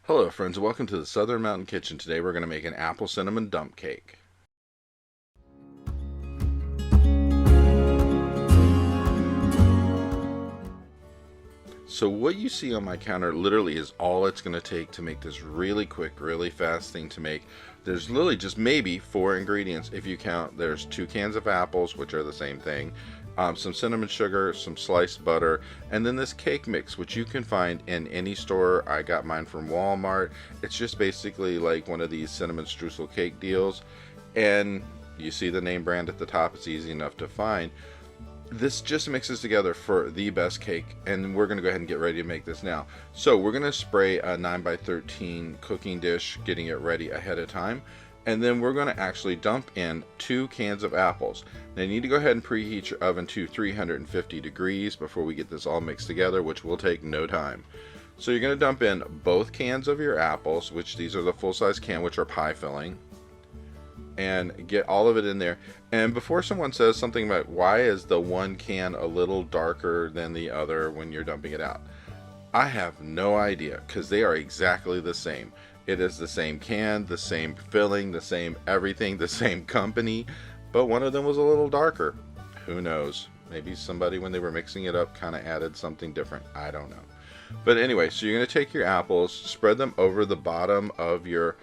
Hello friends, welcome to the Southern Mountain Kitchen. Today we're going to make an apple cinnamon dump cake. So what you see on my counter literally is all it's going to take to make this really quick, really fast thing to make. There's literally just maybe 4 ingredients if you count. There's 2 cans of apples, which are the same thing, some cinnamon sugar, some sliced butter, and then this cake mix, which you can find in any store. I got mine from Walmart. It's just basically like one of these cinnamon streusel cake deals, and you see the name brand at the top. It's easy enough to find. This just mixes together for the best cake, and we're going to go ahead and get ready to make this now. So we're going to spray a 9x13 cooking dish, getting it ready ahead of time, and then we're going to actually dump in 2 cans of apples. Now you need to go ahead and preheat your oven to 350 degrees before we get this all mixed together, which will take no time. So you're going to dump in both cans of your apples, which these are the full-size can, which are pie filling, and get all of it in there. And before someone says something about why is the one can a little darker than the other when you're dumping it out, I have no idea, because they are exactly the same. It is the same can, the same filling, the same everything, the same company, but one of them was a little darker. Who knows? Maybe somebody, when they were mixing it up, kind of added something different. I don't know. But anyway, so you're going to take your apples, spread them over the bottom of your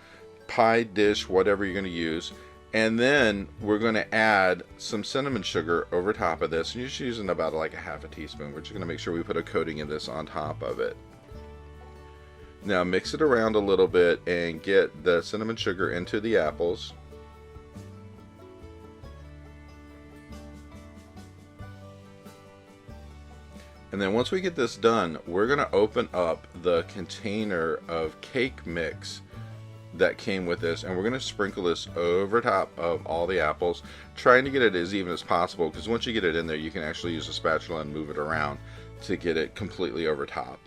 pie dish, whatever you're going to use, and then we're going to add some cinnamon sugar over top of this. And you're just using about like a half a teaspoon. We're just going to make sure we put a coating of this on top of it. Now mix it around a little bit and get the cinnamon sugar into the apples. And then once we get this done, we're going to open up the container of cake mix that came with this, and we're going to sprinkle this over top of all the apples, trying to get it as even as possible, because once you get it in there, you can actually use a spatula and move it around to get it completely over top.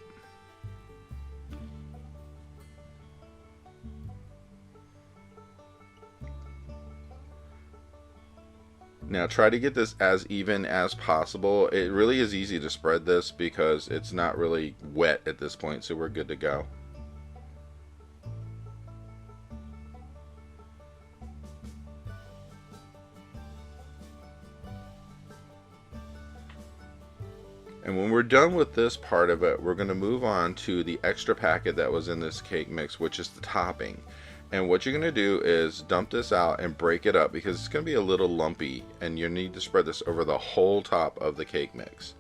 Now try to get this as even as possible. It really is easy to spread this because it's not really wet at this point, so we're good to go. And when we're done with this part of it, we're going to move on to the extra packet that was in this cake mix, which is the topping. And what you're going to do is dump this out and break it up, because it's going to be a little lumpy, and you need to spread this over the whole top of the cake mix.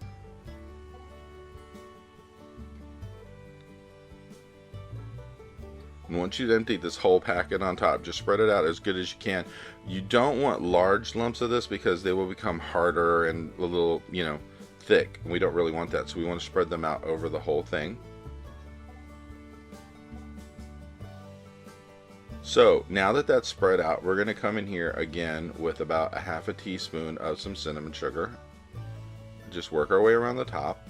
And once you've emptied this whole packet on top, just spread it out as good as you can. You don't want large lumps of this because they will become harder and a little, thick. We don't really want that, so we want to spread them out over the whole thing. So now that that's spread out, we're going to come in here again with about a half a teaspoon of some cinnamon sugar. Just work our way around the top.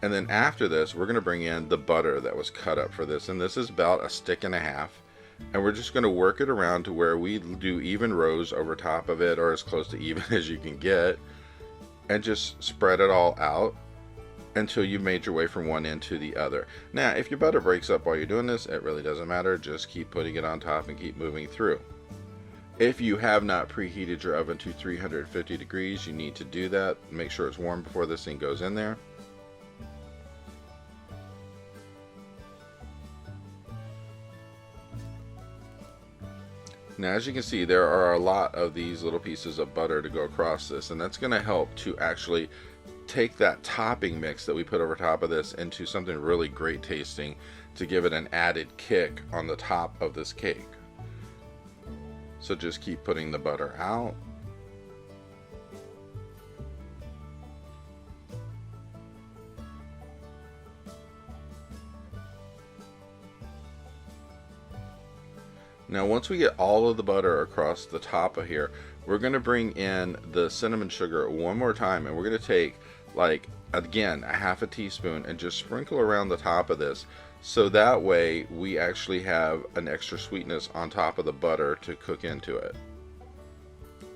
And then after this, we're going to bring in the butter that was cut up for this, and this is about 1.5 sticks. And we're just going to work it around to where we do even rows over top of it, or as close to even as you can get, and just spread it all out until you've made your way from one end to the other. Now, if your butter breaks up while you're doing this, it really doesn't matter. Just keep putting it on top and keep moving through. If you have not preheated your oven to 350 degrees, you need to do that. Make sure it's warm before this thing goes in there. Now, as you can see, there are a lot of these little pieces of butter to go across this, and that's going to help to actually take that topping mix that we put over top of this into something really great tasting, to give it an added kick on the top of this cake. So just keep putting the butter out. Now once we get all of the butter across the top of here, we're going to bring in the cinnamon sugar one more time, and we're going to take, like, again, a half a teaspoon and just sprinkle around the top of this, so that way we actually have an extra sweetness on top of the butter to cook into it.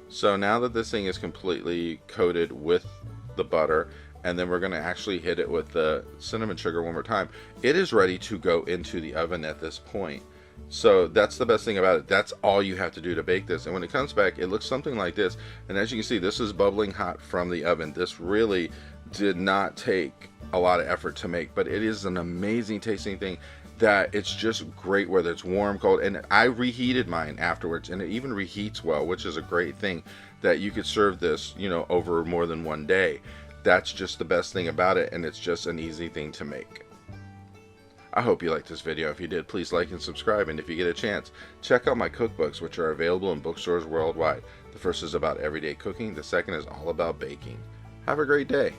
So now that this thing is completely coated with the butter, and then we're going to actually hit it with the cinnamon sugar one more time. It is ready to go into the oven at this point. So that's the best thing about it. That's all you have to do to bake this. And when it comes back, it looks something like this. And as you can see, this is bubbling hot from the oven. This really did not take a lot of effort to make, but it is an amazing tasting thing that it's just great whether it's warm, cold. And I reheated mine afterwards, and it even reheats well, which is a great thing, that you could serve this, you know, over more than one day. That's just the best thing about it, and it's just an easy thing to make. I hope you liked this video. If you did, please like and subscribe, and if you get a chance, check out my cookbooks, which are available in bookstores worldwide. The first is about everyday cooking, the second is all about baking. Have a great day.